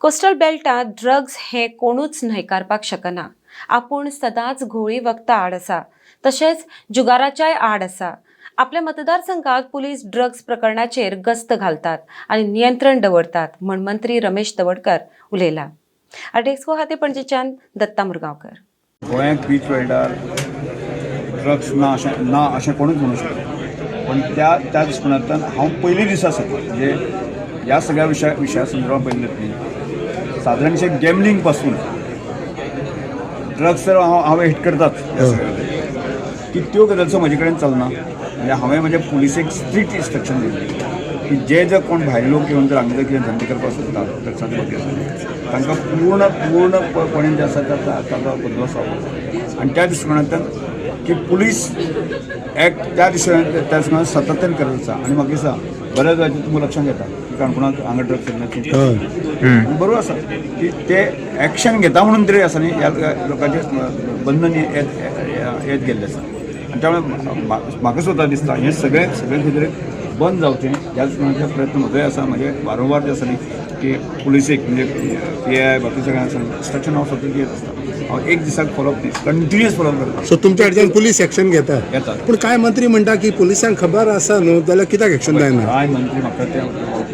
Coastal बेल्टात drugs हे कोणूच न्हयकारपाक शकना। आपूण सदांच घोळी वखदां आड आसा, तशेंच जुगाराच्याय आड आसा। आपल्या मतदारसंघात पुलीस ड्रग्स प्रकरणाचेर गस्त घालतात आनी नियंत्रण दवरतात म्हण मंत्री रमेश तवडकर उलयला। आर्टेक्सको खातीर पणजेच्यान दत्ता मुरगांवकर। गोंयांत बीच वेल्डार ड्रग्स ना अशें कोणूच म्हणू शकना, पण त्या दृश्टिकोनांतल्यान हांव पयलीं दिसा साकून म्हणजे ह्या सगळ्या विशया संदर्भात पळयलें सादारणशे गॅमलिंग पासून ड्रग्स तर हांवें हिट करताच की त्यो गजालीचो म्हजे कडेन चलना। म्हणजे हांवें म्हणजे पुलिसेक स्ट्रिक्ट इन्स्ट्रक्शन दिल्लें की जे कोण भायले लोक येवन जर हांगा जर कितें धंदो करपाक सोदतात ड्रग्साचे बाबतींत तांकां पूर्णपणे जे आसा ताचो बंदोबस्त जावप आनी त्या दृश्टिकोनांतल्यान की पुलीस एक्ट त्या दृश्टिकोनांतल्यान सातत्यान करत आसा। आनी म्हाका दिसता बऱ्याच वेळाचेर तुमी लक्षांत घेता की काणकोणाक हांगा ड्रग्स केन्ना बरोबर आसा की ते एक्शन घेता म्हणून तरी आसा न्ही ह्या लोकांचें बंधन येत गेल्लें आसा। आनी त्यामुळे म्हाका सुद्दां दिसता हें सगळें खंय बंद जावचें ह्या दृश्टिकोनांतले प्रयत्न म्हजोय आसा। म्हणजे वारंवार जे आसा न्ही की पुलिसेक म्हणजे PI बाकी सगळ्यांक आसा इन्स्ट्रक्शन हांव सतत घेत आसता। हांव एक दिसाक फॉलोअप न्ही कंटिन्युअस फॉलोअप करता। सो तुमच्या कडच्यान पुलीस एक्शन घेता पूण कांय मंत्री म्हणटा की पुलिसांक खबर आसा न्हू जाल्यार कित्याक एक्शन जायना। कांय मंत्री म्हाका ते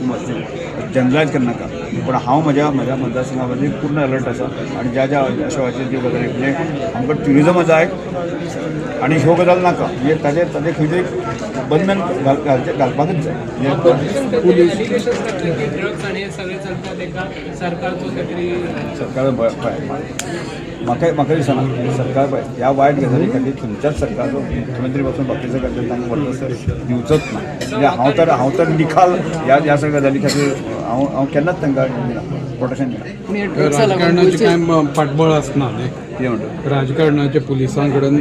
मातशें जनरलायज करनाका, पण हांव म्हज्या मतदारसंघा खातीर पूर्ण अलर्ट आसा। आनी ज्या अशा वेळाचेर ज्यो गजाली म्हणजे आमकां ट्युरिजम जाय आनी ह्यो गजाल नाका म्हणजे ताजे खंय तरी बंधन घालपाकच जाय। सरकार म्हाका दिसना सरकार पळय ह्या वायट गजाली खातीर खंयच्याच सरकाराचो मुख्यमंत्री पासून बाकीच्या गजाली तांकां वरदस्तर दिवचोच ना। म्हणजे हांव तर निखाल ह्या सगळ्या गजाली खातीर हांव केन्नाच तांकां दिना प्रोटेक्शन दिना। राजकारणाचे काय फाटबळ आसना न्ही कितें म्हणटा राजकारणाचे पुलिसां कडेन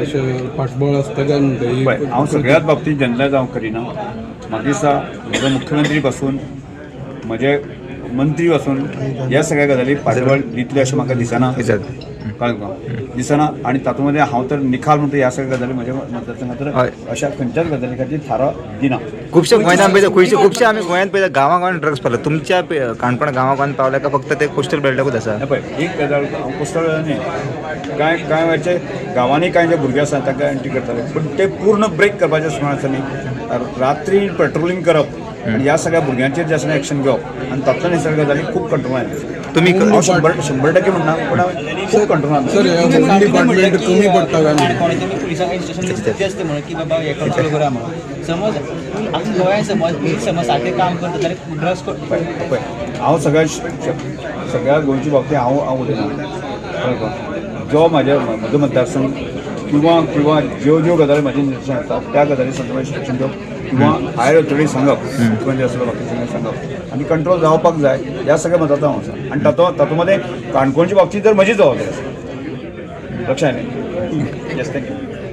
अशें फाटबळ आसता काय म्हणटा हांव सगळ्याच बाबतींत जनरलायज हांव करिना। म्हाका दिसता म्हजो मुख्यमंत्री पासून म्हजे मंत्री पासून ह्या सगळ्या गजाली फाटबळ दितले अशें म्हाका दिसना दिसना। आनी तातूंत मध्ये हांव तर निखाल म्हणटा ह्या सगळ्या गजाली म्हज्या मतदारसंघात अशा खंयच्याच गजाली खातीर थारो दिना। खुबशे गोंयांत पळयता खुबशे आमी गोंयांत पळयता गांवां ड्रग्स पावला। तुमच्या काणकोण गांवांत पावल्या का फक्त ते कोस्टल बेल्टाकूच आसा? पळय एक गजाल हांव कोस्टल न्ही कांय वेळाचे गांवांनी कांय जे भुरगे आसा तांकां एंट्री करताले, पण ते पूर्ण ब्रेक करपाचें सुमार आसा न्ही रात्री पेट्रोलिंग करप आनी ह्या सगळ्या भुरग्यांचेर जे आसा एक्शन घेवप आनी तातूंतल्यान हे सगळ्यो गजाली खूब कंट्रोल आयले। तुम्ही 100% म्हणना पण खूब कंट्रोल सर डिपार्टमेंट कमी पडटा काय पुलिसांक इन्स्ट्रक्शन असते म्हणून की बाबा हे कंट्रोल करा म्हणून समज आमच्या गोंयांत समज सारकें काम करता जाल्यार ड्रग्स पळय हांव सगळ्या गोंयची बाबतींत हांव उलयना। जो म्हजो मतदारसंघ किंवा ज्यो गजाली म्हाजे निदर्शन येतात त्या गजाली संदर्भात इन्स्ट्रक्शन दिवप किंवा हायर ऑथॉरिटी सांगप मुख्यमंत्री आसलो बाकी सांगप आनी कंट्रोल जावपाक जाय ह्या सगळ्या मतांत हांव आसा। आनी तातूंत मध्ये काणकोणच्या बाबतींत तर म्हजी जबाबदारी आसा। लक्षात येस थँक्यू।